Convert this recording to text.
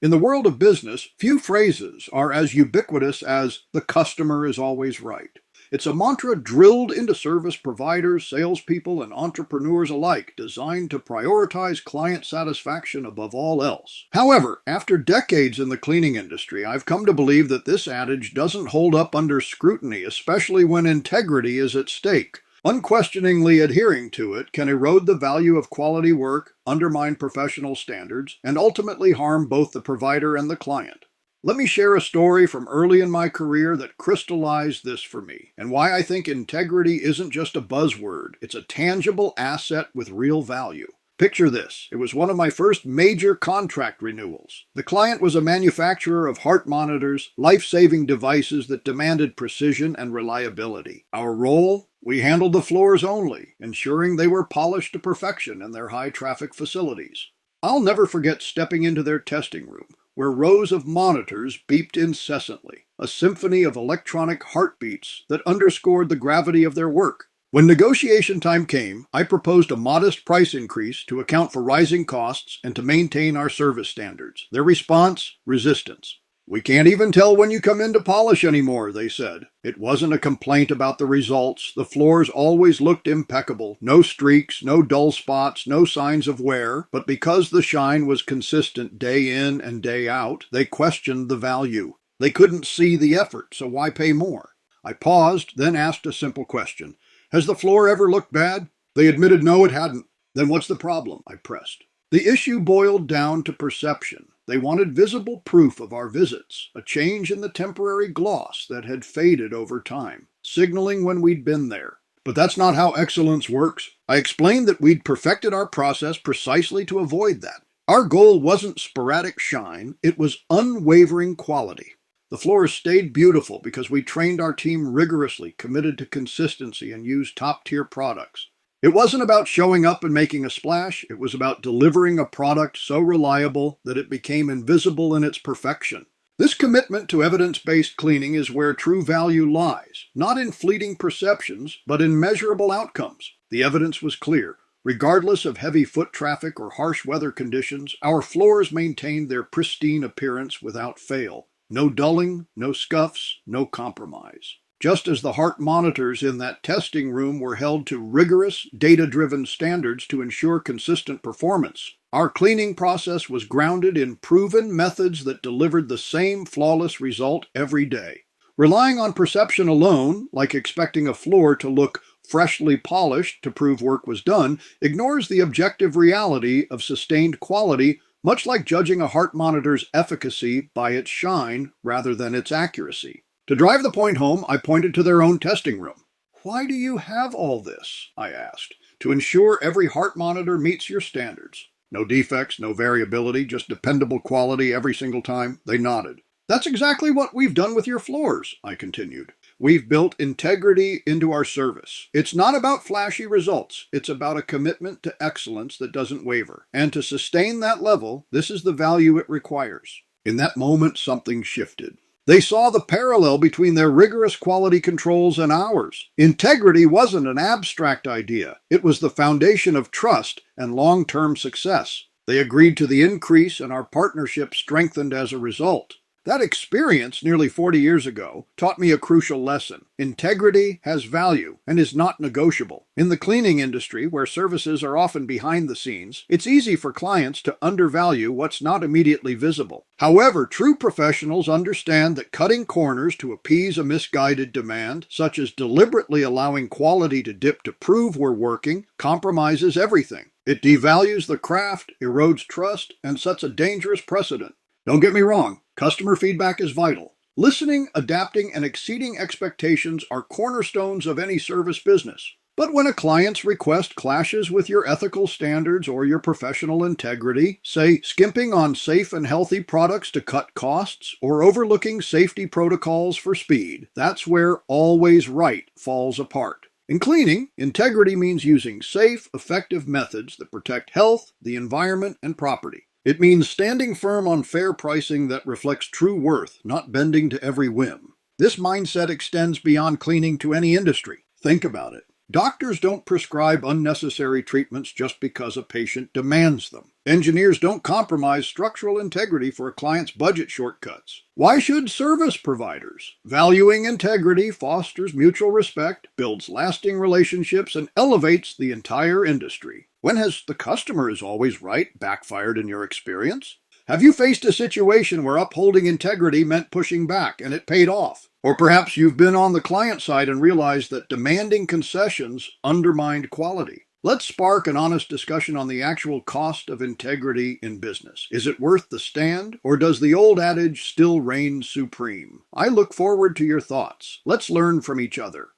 In the world of business, few phrases are as ubiquitous as "the customer is always right." It's a mantra drilled into service providers, salespeople, and entrepreneurs alike, designed to prioritize client satisfaction above all else. However, after decades in the cleaning industry, I've come to believe that this adage doesn't hold up under scrutiny, especially when integrity is at stake. Unquestioningly adhering to it can erode the value of quality work, undermine professional standards, and ultimately harm both the provider and the client. Let me share a story from early in my career that crystallized this for me, and why I think integrity isn't just a buzzword, it's a tangible asset with real value. Picture this. It was one of my first major contract renewals. The client was a manufacturer of heart monitors, life-saving devices that demanded precision and reliability. Our role? We handled the floors only, ensuring they were polished to perfection in their high-traffic facilities. I'll never forget stepping into their testing room, where rows of monitors beeped incessantly, a symphony of electronic heartbeats that underscored the gravity of their work. When negotiation time came, I proposed a modest price increase to account for rising costs and to maintain our service standards. Their response? Resistance. "We can't even tell when you come in to polish anymore," they said. It wasn't a complaint about the results. The floors always looked impeccable. No streaks, no dull spots, no signs of wear. But because the shine was consistent day in and day out, they questioned the value. They couldn't see the effort, so why pay more? I paused, then asked a simple question. "Has the floor ever looked bad?" They admitted no, it hadn't. "Then what's the problem?" I pressed. The issue boiled down to perception. They wanted visible proof of our visits, a change in the temporary gloss that had faded over time, signaling when we'd been there. "But that's not how excellence works." I explained that we'd perfected our process precisely to avoid that. Our goal wasn't sporadic shine, it was unwavering quality. The floors stayed beautiful because we trained our team rigorously, committed to consistency, and used top-tier products. It wasn't about showing up and making a splash, it was about delivering a product so reliable that it became invisible in its perfection. This commitment to evidence-based cleaning is where true value lies, not in fleeting perceptions, but in measurable outcomes. The evidence was clear. Regardless of heavy foot traffic or harsh weather conditions, our floors maintained their pristine appearance without fail. No dulling, no scuffs, no compromise. Just as the heart monitors in that testing room were held to rigorous, data-driven standards to ensure consistent performance, our cleaning process was grounded in proven methods that delivered the same flawless result every day. Relying on perception alone, like expecting a floor to look freshly polished to prove work was done, ignores the objective reality of sustained quality, much like judging a heart monitor's efficacy by its shine rather than its accuracy. To drive the point home, I pointed to their own testing room. "Why do you have all this?" I asked. "To ensure every heart monitor meets your standards." "No defects, no variability, just dependable quality every single time." They nodded. "That's exactly what we've done with your floors," I continued. "We've built integrity into our service. It's not about flashy results. It's about a commitment to excellence that doesn't waver. And to sustain that level, this is the value it requires." In that moment, something shifted. They saw the parallel between their rigorous quality controls and ours. Integrity wasn't an abstract idea. It was the foundation of trust and long-term success. They agreed to the increase, and our partnership strengthened as a result. That experience, nearly 40 years ago, taught me a crucial lesson. Integrity has value and is not negotiable. In the cleaning industry, where services are often behind the scenes, it's easy for clients to undervalue what's not immediately visible. However, true professionals understand that cutting corners to appease a misguided demand, such as deliberately allowing quality to dip to prove we're working, compromises everything. It devalues the craft, erodes trust, and sets a dangerous precedent. Don't get me wrong, customer feedback is vital. Listening, adapting, and exceeding expectations are cornerstones of any service business. But when a client's request clashes with your ethical standards or your professional integrity, say skimping on safe and healthy products to cut costs or overlooking safety protocols for speed, that's where always right falls apart. In cleaning, integrity means using safe, effective methods that protect health, the environment, and property. It means standing firm on fair pricing that reflects true worth, not bending to every whim. This mindset extends beyond cleaning to any industry. Think about it. Doctors don't prescribe unnecessary treatments just because a patient demands them. Engineers don't compromise structural integrity for a client's budget shortcuts. Why should service providers? Valuing integrity fosters mutual respect, builds lasting relationships, and elevates the entire industry. When has the customer is always right backfired in your experience? Have you faced a situation where upholding integrity meant pushing back and it paid off? Or perhaps you've been on the client side and realized that demanding concessions undermined quality. Let's spark an honest discussion on the actual cost of integrity in business. Is it worth the stand, or does the old adage still reign supreme? I look forward to your thoughts. Let's learn from each other.